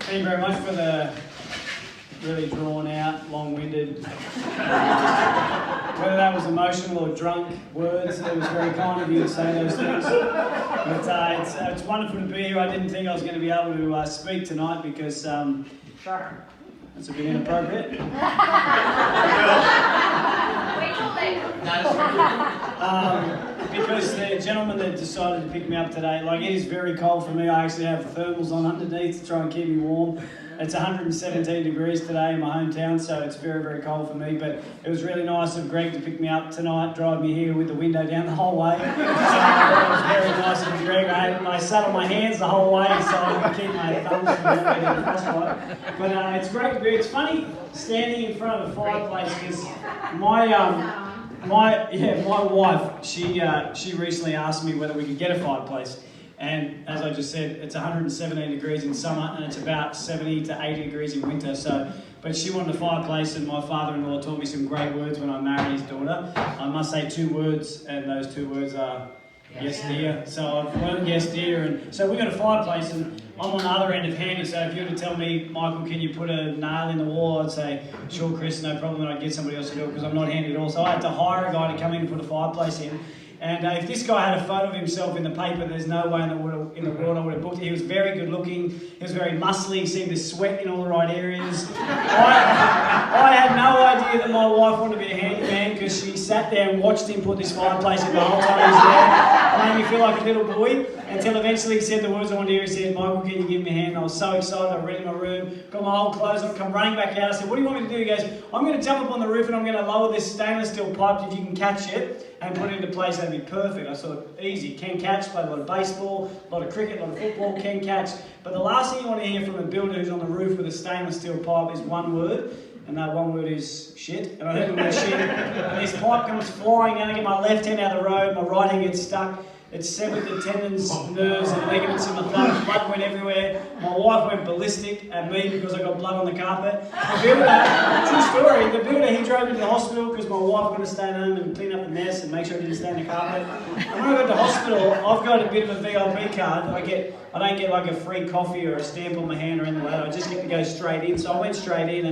Thank you very much for the really drawn out, long-winded, whether that was emotional or drunk words, it was very kind of you to say those things. But it's wonderful to be here. I didn't think I was going to be able to speak tonight because it's a bit inappropriate. Because the gentleman that decided to pick me up today, like, it is very cold for me. I actually have thermals on underneath to try and keep me warm. It's 117 degrees today in my hometown, so it's very, very cold for me. But it was really nice of Greg to pick me up tonight, drive me here with the window down the whole way. So it was very nice of Greg. I sat on my hands the whole way so I could keep my thumbs from not getting frostbite. But it's great to be. It's funny standing in front of a fireplace because my wife, she recently asked me whether we could get a fireplace. And as I just said, it's 117 degrees in summer and it's about 70 to 80 degrees in winter. But she wanted a fireplace, and my father-in-law taught me some great words when I married his daughter. I must say 2 words, and those 2 words are yes dear. So I've learned yes dear, and so we got a fireplace, and I'm on the other end of handy. So if you were to tell me, Michael, can you put a nail in the wall? I'd say, sure, Chris, no problem. And I'd get somebody else to do it because I'm not handy at all. So I had to hire a guy to come in and put a fireplace in. And if this guy had a photo of himself in the paper, there's no way in the world I would have booked it. He was very good looking. He was very muscly. He seemed to sweat in all the right areas. I had no idea that my wife wanted to be a handyman because she sat there and watched him put this fireplace in the whole time he was there. It made me feel like a little boy until eventually he said the words I wanted to hear. He said, Michael, can you give me a hand? And I was so excited. I ran in my room, got my old clothes on, come running back out. I said, what do you want me to do? He goes, I'm going to jump up on the roof and I'm going to lower this stainless steel pipe if you can catch it and put it into place. That'd be perfect. I thought, easy, can catch, played a lot of baseball, a lot of cricket, a lot of football, can catch. But the last thing you want to hear from a builder who's on the roof with a stainless steel pipe is one word, and that one word is shit. And I heard the word shit, and this pipe comes flying down. I get my left hand out of the road, my right hand gets stuck. It severed the tendons, nerves, and ligaments in my thumb. Blood went everywhere. My wife went ballistic at me because I got blood on the carpet. The builder, true story, the builder, he drove me to the hospital because my wife wanted to stay home and clean up the mess and make sure I didn't stay in the carpet. And when I got to the hospital, I've got a bit of a VIP card. I don't get like a free coffee or a stamp on my hand or anything like that. I just get to go straight in. So I went straight in,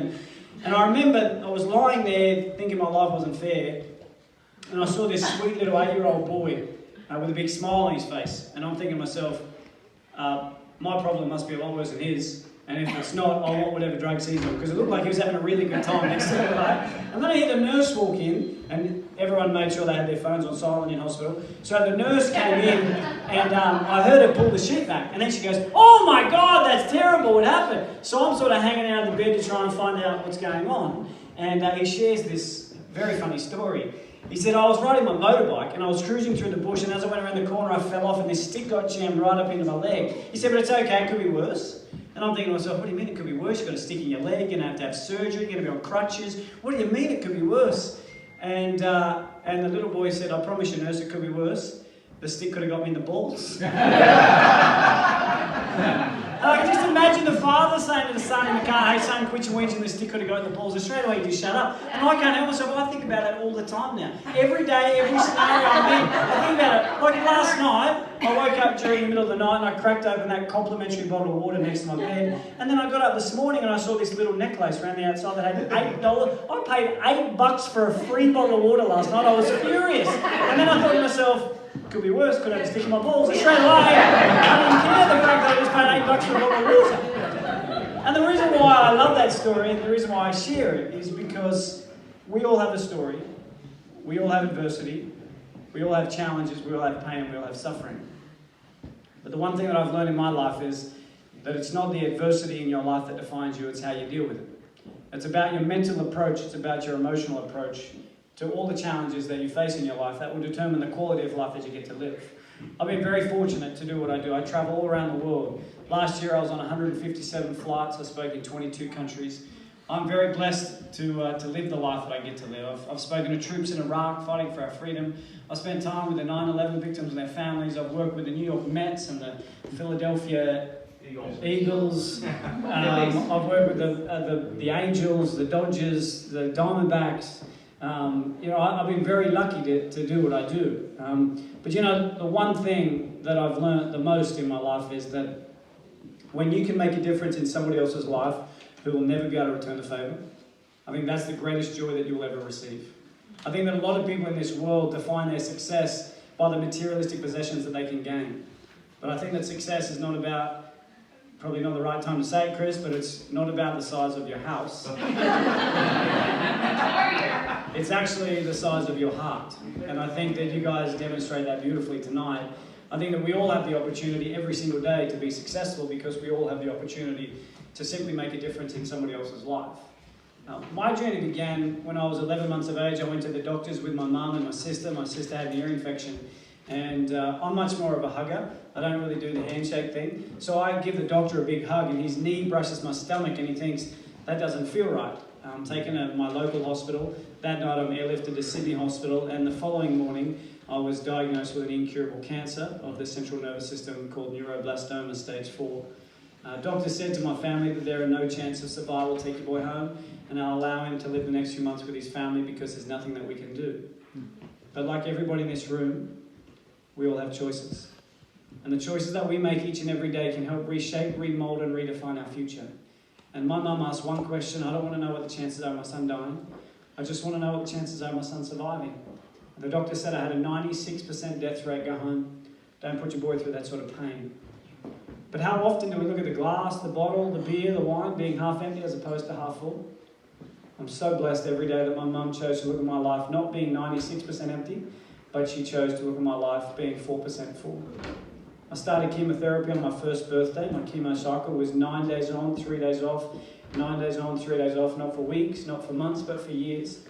and I remember I was lying there thinking my life wasn't fair, and I saw this sweet little 8-year-old boy with a big smile on his face, and I'm thinking to myself, my problem must be a lot worse than his, and if it's not, I want whatever drugs he's on, because it looked like he was having a really good time next to me. And then I hear the nurse walk in, and everyone made sure they had their phones on silent in hospital. So the nurse came in, and I heard her pull the sheet back, and then she goes, oh my God, that's terrible, what happened? So I'm sort of hanging out of the bed to try and find out what's going on, and he shares this very funny story. He said, I was riding my motorbike and I was cruising through the bush, and as I went around the corner I fell off and this stick got jammed right up into my leg. He said, but it's okay, it could be worse. And I'm thinking to myself, what do you mean it could be worse? You've got a stick in your leg, you're going to have surgery, you're going to be on crutches. What do you mean it could be worse? And the little boy said, I promise you, nurse, it could be worse. The stick could have got me in the balls. And I can just imagine the father saying to the son in the car, hey son, quit your whinging, the stick could have got in the balls. And straight away you just shut up. And I can't help myself, I think about that all the time now. Every day, every scenario I'm in, I think about it. Like last night, I woke up during the middle of the night and I cracked open that complimentary bottle of water next to my bed. And then I got up this morning and I saw this little necklace around the outside that had $8. I paid $8 for a free bottle of water last night. I was furious. And then I thought to myself, could be worse, could have a stick in my balls. And straight away, I didn't care the fact that I just paid $8 for a bottle of water. And the reason why I love that story and the reason why I share it is because we all have a story, we all have adversity, we all have challenges, we all have pain, and we all have suffering. But the one thing that I've learned in my life is that it's not the adversity in your life that defines you, it's how you deal with it. It's about your mental approach, it's about your emotional approach to all the challenges that you face in your life that will determine the quality of life that you get to live. I've been very fortunate to do what I do. I travel all around the world. Last year I was on 157 flights. I spoke in 22 countries. I'm very blessed to live the life that I get to live. I've spoken to troops in Iraq fighting for our freedom. I've spent time with the 9/11 victims and their families. I've worked with the New York Mets and the Philadelphia Eagles. I've worked with the Angels, the Dodgers, the Diamondbacks. I've been very lucky to do what I do. But the one thing that I've learned the most in my life is that When you can make a difference in somebody else's life who will never be able to return the favour, I think that's the greatest joy that you'll ever receive. I think that a lot of people in this world define their success by the materialistic possessions that they can gain. But I think that success is not about, probably not the right time to say it, Chris, but it's not about the size of your house. It's actually the size of your heart. And I think that you guys demonstrate that beautifully tonight. I think that we all have the opportunity every single day to be successful because we all have the opportunity to simply make a difference in somebody else's life. My journey began when I was 11 months of age. I went to the doctors with my mum and my sister. My sister had an ear infection. And I'm much more of a hugger. I don't really do the handshake thing. So I give the doctor a big hug and his knee brushes my stomach and he thinks, that doesn't feel right. I'm taken to my local hospital. That night I'm airlifted to Sydney Hospital, and the following morning I was diagnosed with an incurable cancer of the central nervous system called neuroblastoma stage 4. Doctor said to my family that there are no chance of survival, take your boy home, and I'll allow him to live the next few months with his family because there's nothing that we can do. But like everybody in this room, we all have choices. And the choices that we make each and every day can help reshape, remold, and redefine our future. And my mum asked one question: I don't want to know what the chances are of my son dying. I just want to know what the chances are of my son surviving. And the doctor said I had a 96% death rate. Go home. Don't put your boy through that sort of pain. But how often do we look at the glass, the bottle, the beer, the wine being half empty as opposed to half full? I'm so blessed every day that my mum chose to look at my life not being 96% empty, but she chose to look at my life being 4% full. I started chemotherapy on my first birthday. My chemo cycle was 9 days on, 3 days off, 9 days on, 3 days off, not for weeks, not for months, but for years.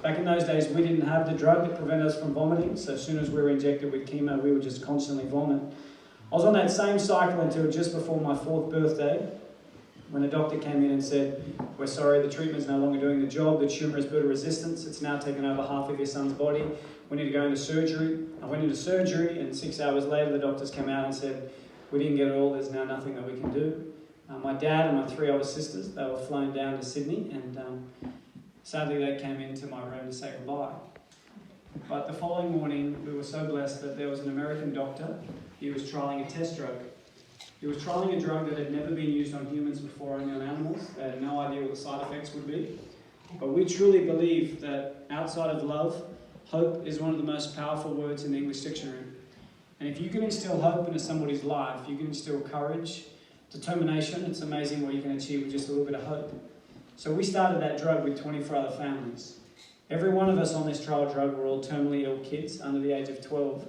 Back in those days, we didn't have the drug that prevented us from vomiting, so as soon as we were injected with chemo, we would just constantly vomit. I was on that same cycle until just before my 4th birthday, when a doctor came in and said, we're sorry, the treatment's no longer doing the job, the tumour has built a resistance, it's now taken over half of your son's body, we need to go into surgery. I went into surgery, and 6 hours later the doctors came out and said, we didn't get it all, there's now nothing that we can do. My dad and my 3 other sisters, they were flown down to Sydney, and sadly they came into my room to say goodbye. But the following morning we were so blessed that there was an American doctor. He was trialling a test drug. He was trialling a drug that had never been used on humans before, only on animals. They had no idea what the side effects would be. But we truly believe that outside of love, hope is one of the most powerful words in the English dictionary. And if you can instill hope into somebody's life, you can instill courage, determination. It's amazing what you can achieve with just a little bit of hope. So we started that drug with 24 other families. Every one of us on this trial drug were all terminally ill kids under the age of 12.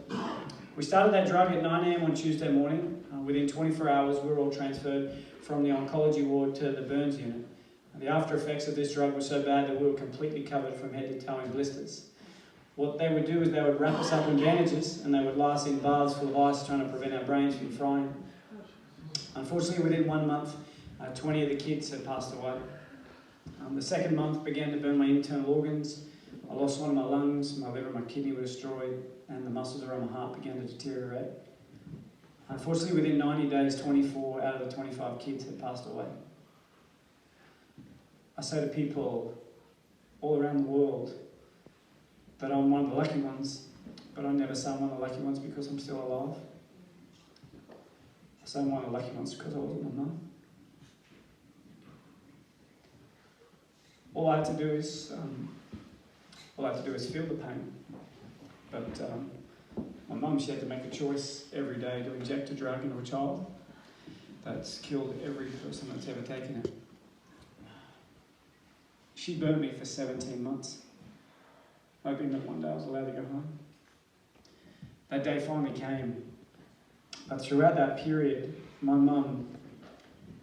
We started that drug at 9 a.m. on Tuesday morning. Within 24 hours, we were all transferred from the oncology ward to the burns unit. The after effects of this drug were so bad that we were completely covered from head to toe in blisters. What they would do is they would wrap us up in bandages and they would lie us in baths full of ice, trying to prevent our brains from frying. Unfortunately, within 1 month, 20 of the kids had passed away. The second month began to burn my internal organs. I lost one of my lungs, my liver and my kidney were destroyed, and the muscles around my heart began to deteriorate. Unfortunately, within 90 days, 24 out of the 25 kids had passed away. I say to people all around the world that I'm one of the lucky ones, but I never say I'm one of the lucky ones because I'm still alive. I say I'm one of the lucky ones because I wasn't my mum. All I had to do is feel the pain. But my mum, she had to make a choice every day to inject a drug into a child that's killed every person that's ever taken it. She burnt me for 17 months, hoping that one day I was allowed to go home. That day finally came. But throughout that period, my mum,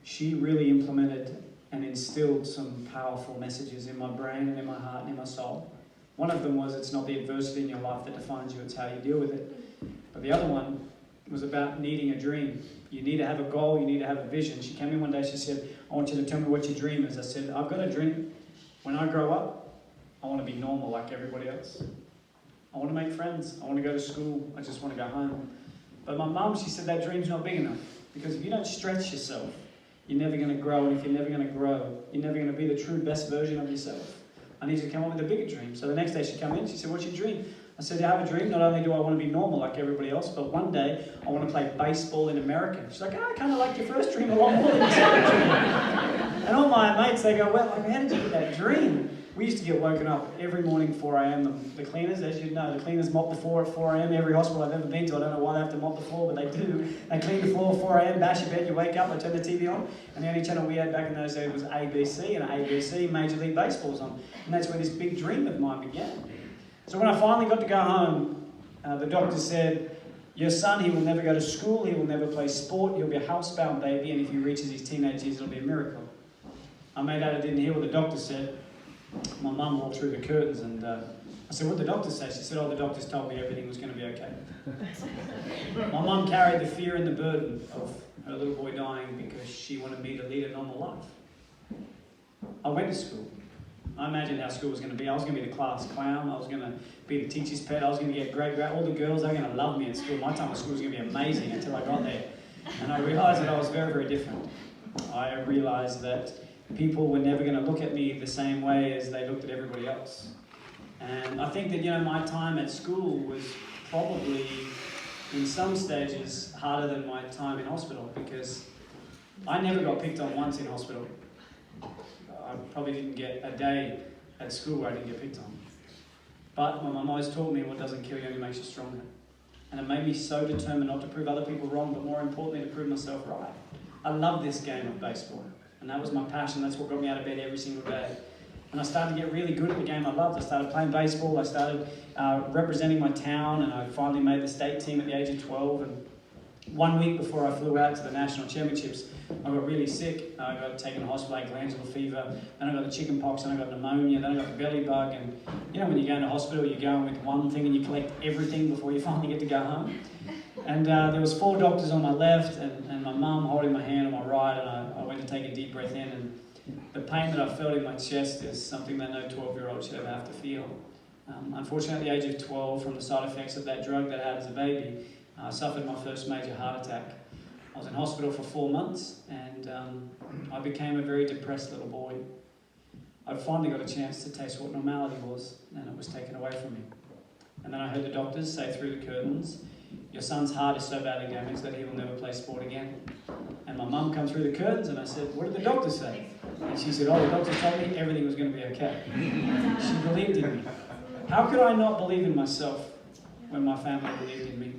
she really implemented and instilled some powerful messages in my brain and in my heart and in my soul. One of them was, it's not the adversity in your life that defines you, it's how you deal with it. But the other one was about needing a dream. You need to have a goal, you need to have a vision. She came in one day, she said, I want you to tell me what your dream is. I said, I've got a dream. When I grow up, I want to be normal like everybody else. I want to make friends, I want to go to school, I just want to go home. But my mum, she said that dream's not big enough. Because if you don't stretch yourself, you're never going to grow, and if you're never going to grow, you're never going to be the true best version of yourself. I need you to come up with a bigger dream. So the next day she came in, she said, what's your dream? I said, I have a dream. Not only do I want to be normal like everybody else, but one day I want to play baseball in America. She's like, I kind of like your first dream a lot more than your second dream. And all my mates, they go, well, like, how did you get that dream? We used to get woken up every morning 4 a.m. The cleaners, as you know, the cleaners mop the floor at 4 a.m. Every hospital I've ever been to, I don't know why they have to mop the floor, but they do. They clean the floor at 4 a.m., bash your bed, you wake up, they turn the TV on, and the only channel we had back in those days was ABC, and ABC, Major League Baseball was on. And that's where this big dream of mine began. So when I finally got to go home, the doctor said, your son, he will never go to school, he will never play sport, he'll be a housebound baby, and if he reaches his teenage years, it'll be a miracle. I made out I didn't hear what the doctor said. My mum walked through the curtains and I said, what did the doctor say? She said, the doctors told me everything was going to be okay. My mum carried the fear and the burden of her little boy dying because she wanted me to lead a normal life. I went to school. I imagined how school was going to be. I was going to be the class clown. I was going to be the teacher's pet. I was going to get great. All the girls, they were going to love me at school. My time at school was going to be amazing until I got there. And I realised that I was very, very different. I realised that people were never going to look at me the same way as they looked at everybody else. And I think that, my time at school was probably, in some stages, harder than my time in hospital because I never got picked on once in hospital. I probably didn't get a day at school where I didn't get picked on. But my mum always taught me what doesn't kill you only makes you stronger. And it made me so determined not to prove other people wrong, but more importantly, to prove myself right. I love this game of baseball. And that was my passion. That's what got me out of bed every single day. And I started to get really good at the game I loved. I started playing baseball. I started representing my town. And I finally made the state team at the age of 12. And 1 week before I flew out to the national championships, I got really sick. I got taken to hospital, I had glandular fever. Then I got the chicken pox. Then I got pneumonia. Then I got the belly bug. And when you go into hospital, you're going with one thing and you collect everything before you finally get to go home. And there was 4 doctors on my left and my mum holding my hand on my right, and I went to take a deep breath in, and the pain that I felt in my chest is something that no 12-year-old should ever have to feel. Unfortunately, at the age of 12, from the side effects of that drug that I had as a baby, I suffered my first major heart attack. I was in hospital for 4 months, and I became a very depressed little boy. I finally got a chance to taste what normality was, and it was taken away from me. And then I heard the doctors say through the curtains, your son's heart is so badly damaged that he will never play sport again. And my mum come through the curtains and I said, what did the doctor say? And she said, the doctor told me everything was going to be okay. She believed in me. How could I not believe in myself when my family believed in me?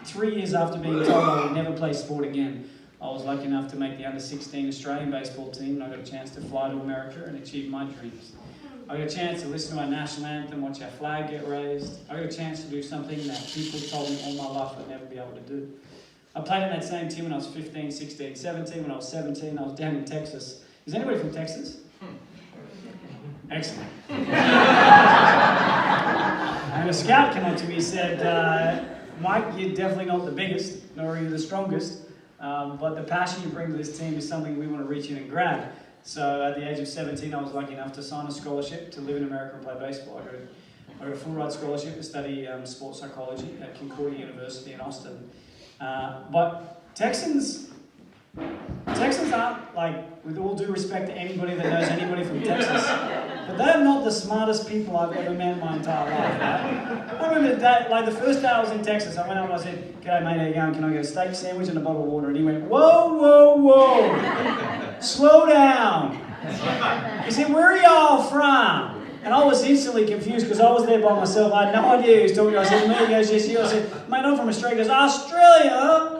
3 years after being told I would never play sport again, I was lucky enough to make the under-16 Australian baseball team, and I got a chance to fly to America and achieve my dreams. I got a chance to listen to our national anthem, watch our flag get raised. I got a chance to do something that people told me all my life I'd never be able to do. I played in that same team when I was 15, 16, 17. When I was 17, I was down in Texas. Is anybody from Texas? Excellent. And a scout came up to me and said, Mike, you're definitely not the biggest, nor are you the strongest, but the passion you bring to this team is something we want to reach in and grab. So at the age of 17, I was lucky enough to sign a scholarship to live in America and play baseball. I got a full ride scholarship to study sports psychology at Concordia University in Austin. But Texans aren't, like, with all due respect to anybody that knows anybody from Texas, but they're not the smartest people I've ever met in my entire life, right? I remember the first day I was in Texas, I went up and I said, "G'day mate, how you going? Can I get a steak sandwich and a bottle of water?" And he went, "Whoa, whoa, whoa, slow down." He said, "Where are y'all from?" And I was instantly confused because I was there by myself. I had no idea who was talking to. I said, "Me?" He goes, "Yes, you." I said, "Mate, I'm from Australia." He goes, "Australia?"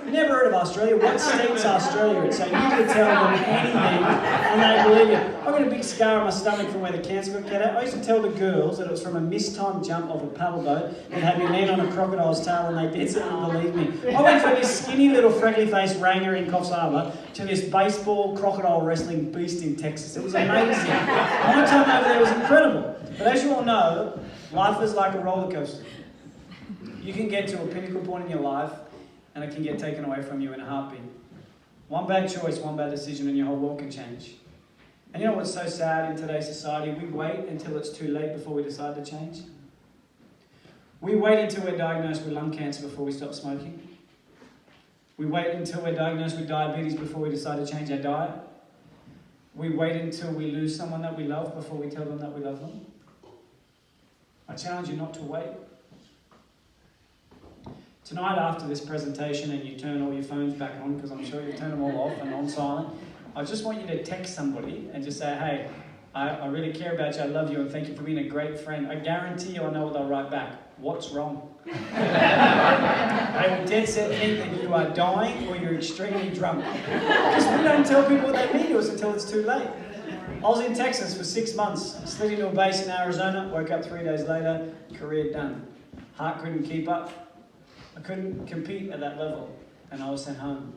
Never heard of Australia. What state's Australia? And so you could tell them anything and they believe you. I've got a big scar on my stomach from where the cancer got cut out. I used to tell the girls that it was from a mistimed jump off a paddle boat that had me land on a crocodile's tail and they didn't believe me. I went from this skinny little freckly-faced ranger in Coffs Harbour to this baseball crocodile wrestling beast in Texas. It was amazing. My time over there was incredible. But as you all know, life is like a roller coaster. You can get to a pinnacle point in your life and it can get taken away from you in a heartbeat. One bad choice, one bad decision, and your whole world can change. And you know what's so sad in today's society? We wait until it's too late before we decide to change. We wait until we're diagnosed with lung cancer before we stop smoking. We wait until we're diagnosed with diabetes before we decide to change our diet. We wait until we lose someone that we love before we tell them that we love them. I challenge you not to wait. Tonight, after this presentation, and you turn all your phones back on, because I'm sure you've turned them all off and on silent, I just want you to text somebody and just say, hey, I really care about you, I love you, and thank you for being a great friend. I guarantee you I know what they'll write back. What's wrong? They will dead set think that you are dying or you're extremely drunk. Because we don't tell people what they mean to us until it's too late. I was in Texas for 6 months, slid into a base in Arizona, woke up 3 days later, career done. Heart couldn't keep up. I couldn't compete at that level, and I was sent home.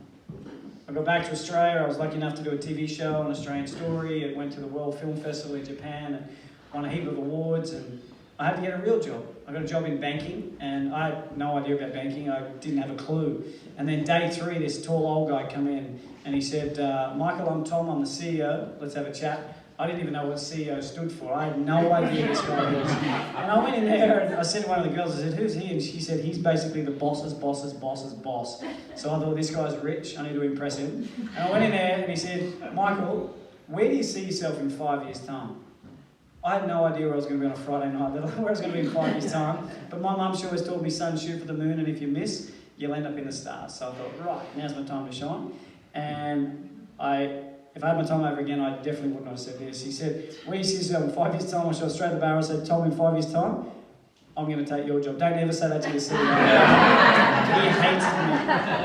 I got back to Australia. I was lucky enough to do a TV show, An Australian Story. I went to the World Film Festival in Japan and won a heap of awards, and I had to get a real job. I got a job in banking, and I had no idea about banking. I didn't have a clue. And then day 3, this tall old guy come in, and he said, Michael, I'm Tom, I'm the CEO. Let's have a chat. I didn't even know what CEO stood for. I had no idea who this guy was. And I went in there and I said to one of the girls, I said, who's he? And she said, he's basically the boss's boss's boss's boss. So I thought, this guy's rich, I need to impress him. And I went in there and he said, Michael, where do you see yourself in 5 years' time? I had no idea where I was going to be on a Friday night, where I was going to be in 5 years' time. But my mum always told me, son, shoot for the moon, and if you miss, you'll end up in the stars. So I thought, right, now's my time to shine. And if I had my time over again, I definitely wouldn't have said this. He said, where do you see yourself in 5 years' time? I shot straight at the barrel. I said, Tom, in 5 years' time, I'm going to take your job. Don't ever say that to your CEO. He hates me.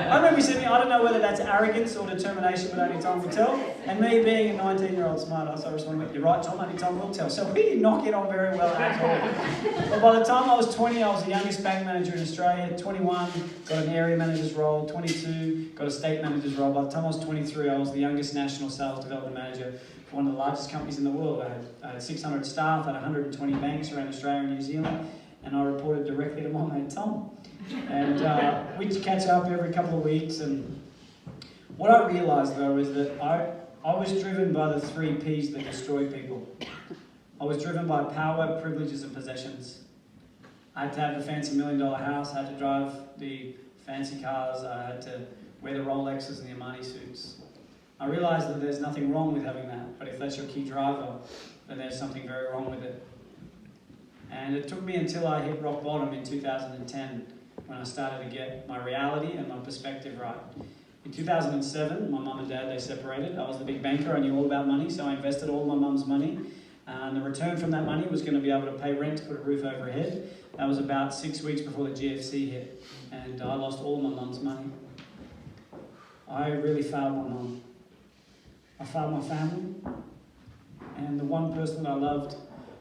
I remember he said to me, I don't know whether that's arrogance or determination, but only time will tell. And me being a 19-year-old smartass, I responded, you're right, Tom, only time will tell. So we did not get on very well at all. But by the time I was 20, I was the youngest bank manager in Australia. 21, got an area manager's role. 22, got a state manager's role. By the time I was 23, I was the youngest national sales development manager for one of the largest companies in the world. I had 600 staff, I had 120 banks around Australia and New Zealand. And I reported directly to my mate Tom. And we'd catch up every couple of weeks. And what I realised though is that I was driven by the 3 Ps that destroy people. I was driven by power, privileges and possessions. I had to have the fancy $1 million house, I had to drive the fancy cars, I had to wear the Rolexes and the Armani suits. I realised that there's nothing wrong with having that, but if that's your key driver, then there's something very wrong with it. And it took me until I hit rock bottom in 2010 when I started to get my reality and my perspective right. In 2007, my mum and dad, they separated. I was the big banker, I knew all about money, so I invested all my mum's money. And the return from that money was going to be able to pay rent, to put a roof over her head. That was about 6 weeks before the GFC hit. And I lost all my mum's money. I really failed my mum. I failed my family. And the one person that I loved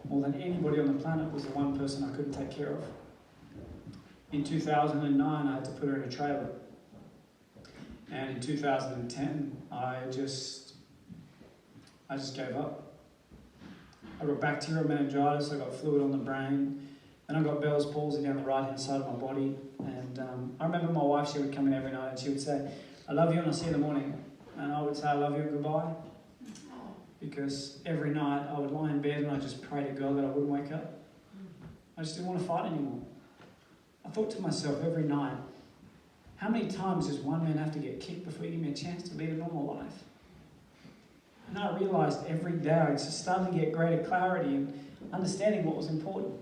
more than anybody on the planet was the one person I couldn't take care of. In 2009, I had to put her in a trailer. And in 2010, I just gave up. I got bacterial meningitis, I got fluid on the brain, and I got Bell's palsy down the right-hand side of my body. And I remember my wife, she would come in every night and she would say, I love you and I'll see you in the morning. And I would say, I love you and goodbye. Because every night I would lie in bed and I'd just pray to God that I wouldn't wake up. I just didn't want to fight anymore. I thought to myself every night, how many times does one man have to get kicked before you give me a chance to lead a normal life? And I realised every day I just started to get greater clarity and understanding what was important.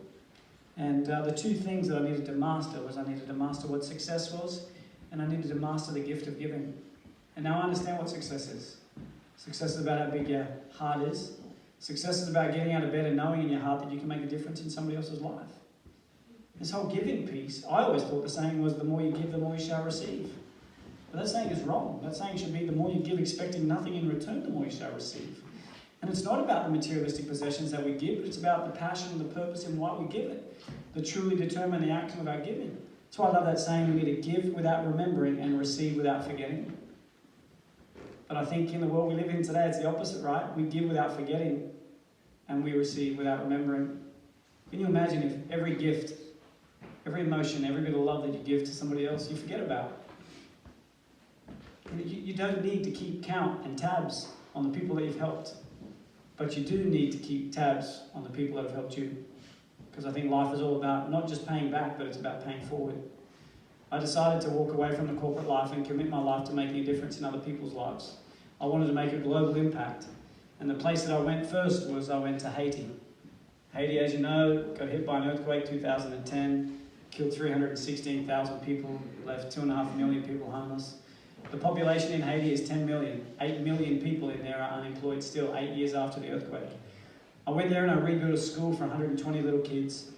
And the 2 things that I needed to master was I needed to master what success was, and I needed to master the gift of giving. And now I understand what success is. Success is about how big your heart is. Success is about getting out of bed and knowing in your heart that you can make a difference in somebody else's life. This whole giving piece, I always thought the saying was the more you give, the more you shall receive. But that saying is wrong. That saying should be the more you give expecting nothing in return, the more you shall receive. And it's not about the materialistic possessions that we give, but it's about the passion and the purpose in why we give it, that truly determine the outcome of our giving. That's why I love that saying, we need to give without remembering and receive without forgetting. But I think in the world we live in today, it's the opposite, right? We give without forgetting, and we receive without remembering. Can you imagine if every gift, every emotion, every bit of love that you give to somebody else, you forget about? You don't need to keep count and tabs on the people that you've helped, but you do need to keep tabs on the people that have helped you. Because I think life is all about not just paying back, but it's about paying forward. I decided to walk away from the corporate life and commit my life to making a difference in other people's lives. I wanted to make a global impact. And the place that I went first was I went to Haiti. Haiti, as you know, got hit by an earthquake 2010, killed 316,000 people, left 2.5 million people homeless. The population in Haiti is 10 million. 8 million people in there are unemployed still, 8 years after the earthquake. I went there and I rebuilt a school for 120 little kids.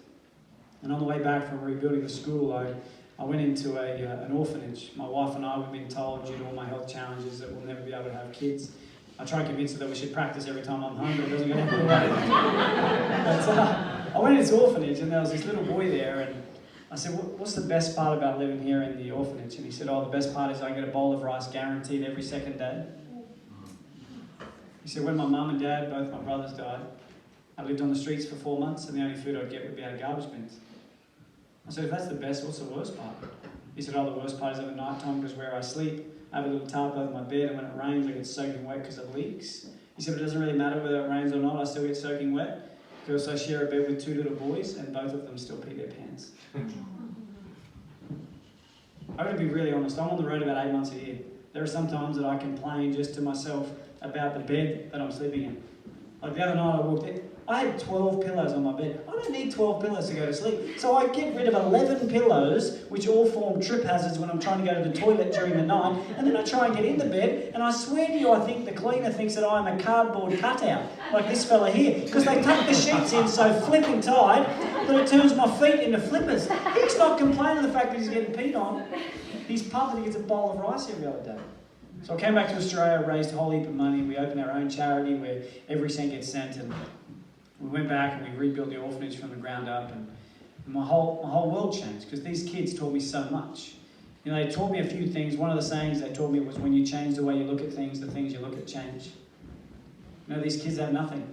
And on the way back from rebuilding the school, I went into an orphanage. My wife and I were being told, due to all my health challenges, that we'll never be able to have kids. I tried to convince her that we should practice every time I'm home, but it doesn't go down the way. But I went into this orphanage and there was this little boy there, and I said, what's the best part about living here in the orphanage? And he said, the best part is I get a bowl of rice guaranteed every second day. He said, when my mum and dad, both my brothers, died, I lived on the streets for 4 months and the only food I'd get would be out of garbage bins. I said, if that's the best, what's the worst part? He said, the worst part is at night time, because where I sleep, I have a little tarp over my bed, and when it rains, I get soaking wet because it leaks. He said, but it doesn't really matter whether it rains or not, I still get soaking wet, because I share a bed with 2 little boys, and both of them still pee their pants. I'm going to be really honest, I'm on the road about 8 months a year. There are some times that I complain just to myself about the bed that I'm sleeping in. Like the other night I walked in, I had 12 pillows on my bed. I don't need 12 pillows to go to sleep. So I get rid of 11 pillows, which all form trip hazards when I'm trying to go to the toilet during the night. And then I try and get in the bed, and I swear to you, I think the cleaner thinks that I'm a cardboard cutout, like this fella here. Because they tuck the sheets in so flipping tight that it turns my feet into flippers. He's not complaining the fact that he's getting peed on. He's pumped that he gets a bowl of rice every other day. So I came back to Australia, raised a whole heap of money. We opened our own charity where every cent gets sent, and we went back and we rebuilt the orphanage from the ground up, and my whole world changed because these kids taught me so much. You know, they taught me a few things. One of the sayings they taught me was, when you change the way you look at things, the things you look at change. You know, these kids had nothing.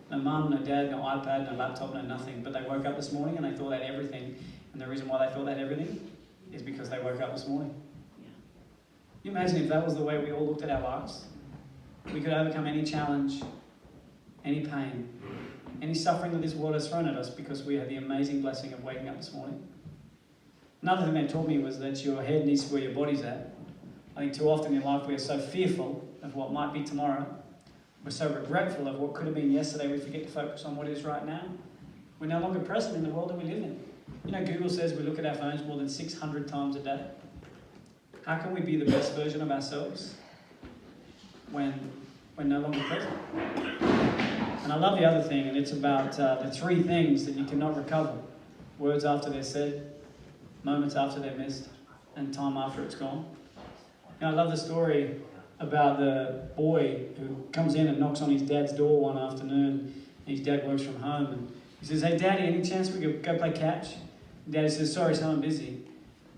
No mum, no dad, no iPad, no laptop, no nothing. But they woke up this morning and they thought they had everything. And the reason why they thought they had everything is because they woke up this morning. You imagine if that was the way we all looked at our lives? We could overcome any challenge, any pain, any suffering that this world has thrown at us because we had the amazing blessing of waking up this morning. Another thing they taught me was that your head needs to be where your body's at. I think too often in life we are so fearful of what might be tomorrow. We're so regretful of what could have been yesterday, we forget to focus on what is right now. We're no longer present in the world that we live in. You know, Google says we look at our phones more than 600 times a day. How can we be the best version of ourselves when we're no longer present? And I love the other thing, and it's about the 3 things that you cannot recover. Words after they're said, moments after they're missed, and time after it's gone. You know, I love the story about the boy who comes in and knocks on his dad's door one afternoon. His dad works from home, and he says, "Hey, Daddy, any chance we could go play catch?" And Daddy says, "Sorry, son, I'm busy."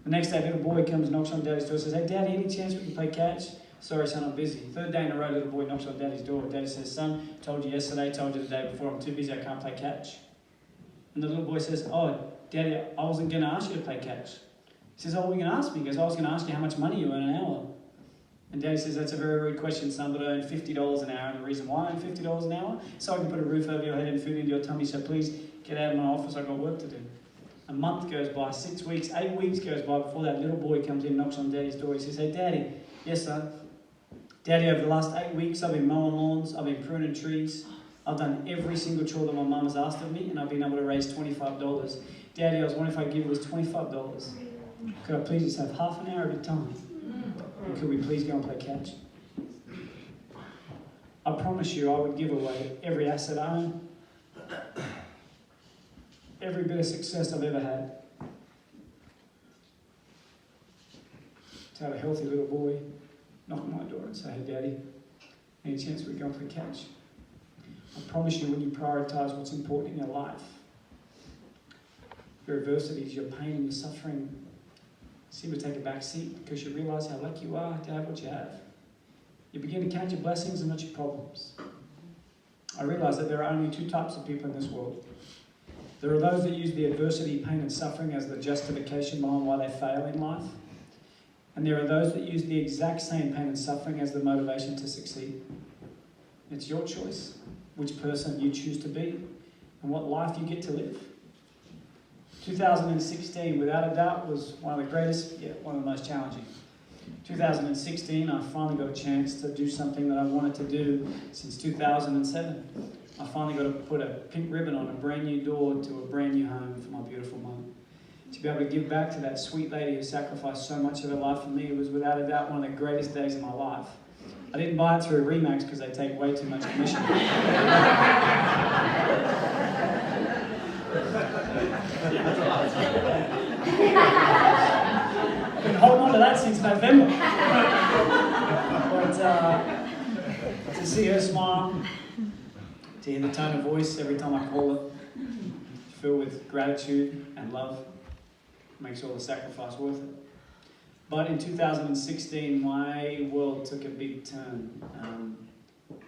The next day, little boy comes, knocks on Daddy's door, says, "Hey, Daddy, any chance we can play catch?" "Sorry, son, I'm busy." 3rd day in a row, little boy knocks on Daddy's door. Daddy says, "Son, told you yesterday, told you the day before, I'm too busy, I can't play catch." And the little boy says, "Oh, Daddy, I wasn't going to ask you to play catch." He says, "Oh, what were you going to ask me?" He goes, "I was going to ask you how much money you earn an hour." And Daddy says, "That's a very rude question, son, but I earn $50 an hour. And the reason why I earn $50 an hour? So I can put a roof over your head and food into your tummy. So please get out of my office, I've got work to do." A month goes by, 6 weeks, 8 weeks goes by before that little boy comes in and knocks on Daddy's door. He says, "Hey, Daddy." "Yes, son." "Daddy, over the last 8 weeks, I've been mowing lawns, I've been pruning trees. I've done every single chore that my mum has asked of me, and I've been able to raise $25. Daddy, I was wondering if I could give you this $25. Could I please just have half an hour of your time? And could we please go and play catch?" I promise you I would give away every asset I own, every bit of success I've ever had, to have a healthy little boy knock on my door and say, "Hey, Daddy, any chance we go and play catch?" I promise you, when you prioritise what's important in your life, your adversities, your pain and your suffering seem to take a back seat because you realise how lucky you are to have what you have. You begin to count your blessings and not your problems. I realise that there are only 2 types of people in this world. There are those that use the adversity, pain and suffering as the justification behind why they fail in life. And there are those that use the exact same pain and suffering as the motivation to succeed. It's your choice which person you choose to be and what life you get to live. 2016, without a doubt, was one of the greatest, yet one of the most challenging. 2016, I finally got a chance to do something that I wanted to do since 2007. I finally got to put a pink ribbon on a brand new door to a brand new home for my beautiful mum. To be able to give back to that sweet lady who sacrificed so much of her life for me was without a doubt one of the greatest days of my life. I didn't buy it through Remax because they take way too much commission. I've been holding on to that since November. But to see her smile, to hear the tone of voice every time I call her, filled with gratitude and love, makes all the sacrifice worth it. But in 2016, my world took a big turn.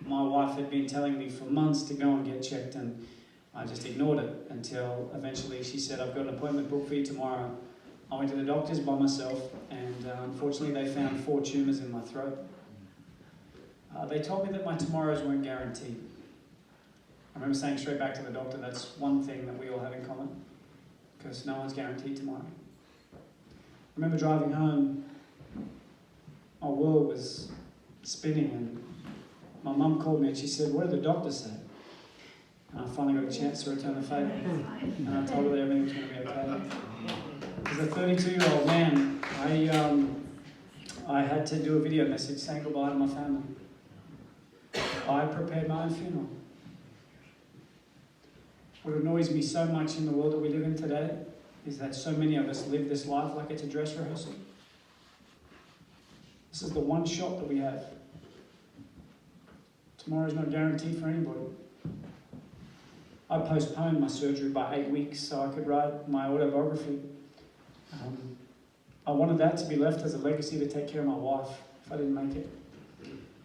My wife had been telling me for months to go and get checked, and I just ignored it until eventually she said, I've got an appointment booked for you tomorrow. I went to the doctors by myself, and unfortunately they found 4 tumours in my throat. They told me that my tomorrows weren't guaranteed. I remember saying straight back to the doctor, that's one thing that we all have in common, because no one's guaranteed tomorrow. I remember driving home, my world was spinning, and my mum called me and she said, what did the doctor say? And I finally got a chance to return the favour, and I told her that everything was going to be okay. As a 32-year-old man, I had to do a video message saying goodbye to my family. I prepared my own funeral. What annoys me so much in the world that we live in today is that so many of us live this life like it's a dress rehearsal. This is the one shot that we have. Tomorrow's not guaranteed for anybody. I postponed my surgery by 8 weeks so I could write my autobiography. I wanted that to be left as a legacy to take care of my wife if I didn't make it.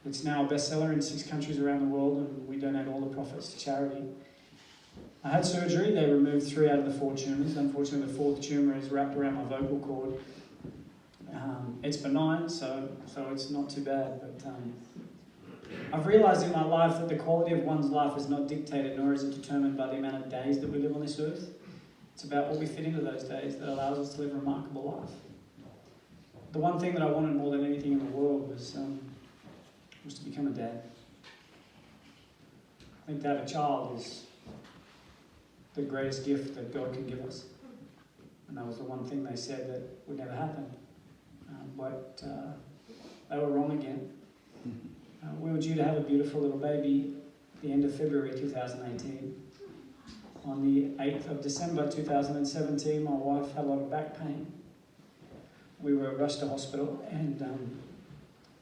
It's now a bestseller in 6 countries around the world, and we donate all the profits to charity. I had surgery. They removed 3 out of the 4 tumours. Unfortunately, the 4th tumour is wrapped around my vocal cord. It's benign, so it's not too bad. But I've realised in my life that the quality of one's life is not dictated, nor is it determined by the amount of days that we live on this earth. It's about what we fit into those days that allows us to live a remarkable life. The one thing that I wanted more than anything in the world was to become a dad. I think to have a child is the greatest gift that God can give us. And that was the one thing they said that would never happen. But they were wrong again. We were due to have a beautiful little baby at the end of February 2018. On the 8th of December 2017, my wife had a lot of back pain. We were rushed to hospital, and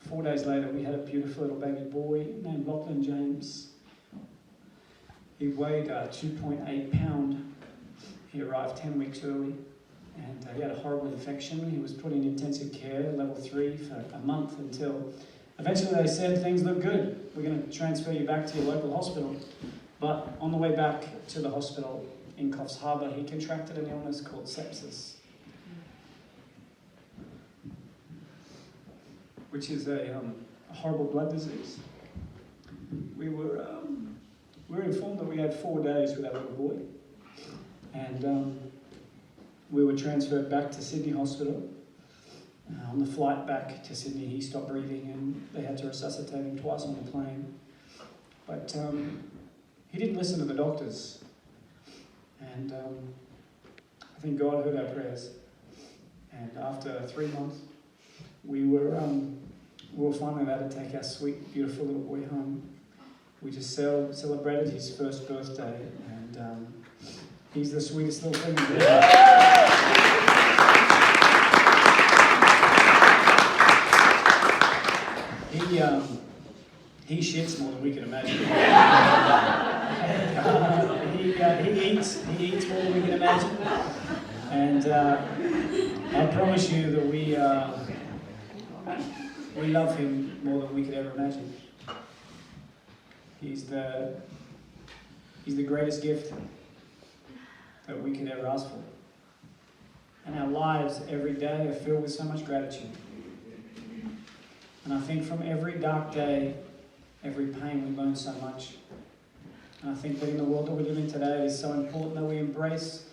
4 days later we had a beautiful little baby boy named Lachlan James. He weighed 2.8 pounds. He arrived 10 weeks early, and he had a horrible infection. He was put in intensive care, level 3, for a month until eventually they said, things look good. We're going to transfer you back to your local hospital. But on the way back to the hospital in Coffs Harbour, he contracted an illness called sepsis, which is a horrible blood disease. We were informed that we had 4 days with our little boy, and we were transferred back to Sydney Hospital. On the flight back to Sydney, he stopped breathing, and they had to resuscitate him twice on the plane. But he didn't listen to the doctors, and I think God heard our prayers. And after 3 months, we were finally allowed to take our sweet, beautiful little boy home. We just celebrated his first birthday, and he's the sweetest little thing in the world. He shits more than we can imagine. He eats more than we can imagine. And I promise you that we love him more than we could ever imagine. He's the greatest gift that we could ever ask for. And our lives every day are filled with so much gratitude. And I think from every dark day, every pain, we learn so much. And I think that in the world that we live in today, it is so important that we embrace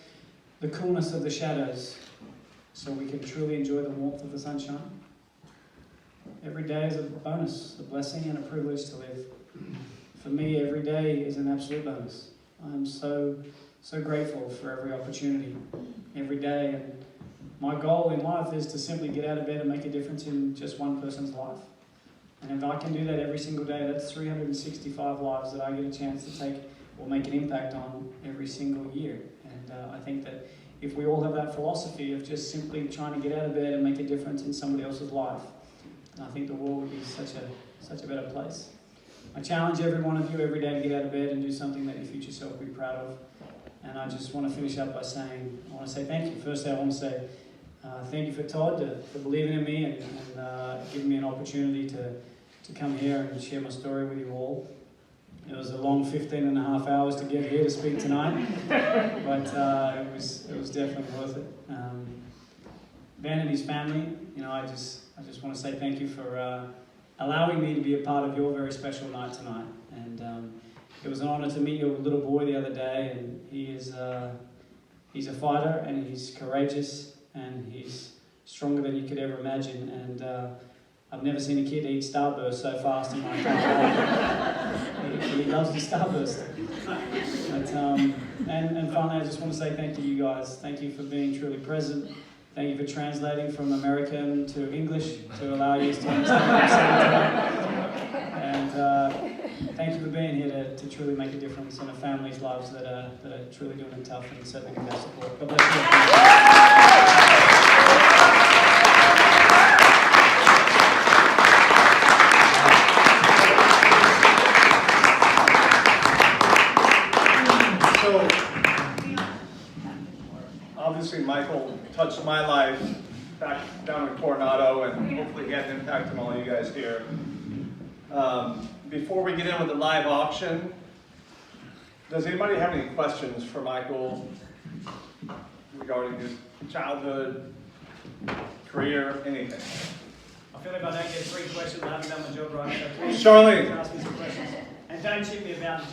the coolness of the shadows so we can truly enjoy the warmth of the sunshine. Every day is a bonus, a blessing and a privilege to live. for me, every day is an absolute bonus. I'm so grateful for every opportunity, every day. And my goal in life is to simply get out of bed and make a difference in just one person's life. And if I can do that every single day, that's 365 lives that I get a chance to take or make an impact on every single year. And I think that if we all have that philosophy of just simply trying to get out of bed and make a difference in somebody else's life, then I think the world would be such a better place. I challenge every one of you every day to get out of bed and do something that your future self will be proud of. And I just want to finish up by saying, I want to say thank you. Firstly, I want to say thank you for Todd for believing in me and giving me an opportunity to come here and share my story with you all. It was a long 15 and a half hours to get here to speak tonight, but it was definitely worth it. Ben and his family, I just want to say thank you for allowing me to be a part of your very special night tonight. And it was an honor to meet your little boy the other day, and he's a fighter, and he's courageous, and he's stronger than you could ever imagine. And I've never seen a kid eat Starburst so fast in my entire life. He loves the Starburst. But, and finally, I just want to say thank you, you guys. Thank you for being truly present. Thank you for translating from American to English to allow you to understand what I'm saying today. And thank you for being here to truly make a difference in a family's lives that are truly doing it tough and certainly need our support. God bless you. Obviously, Michael touched my life back down in Coronado, and hopefully he had an impact on all you guys here. Before we get in with the live auction, does anybody have any questions for Michael regarding his childhood, career, anything? I feel like I don't get 3 questions, I haven't done my job right. So please Charlene. ask me some questions. And don't chip me about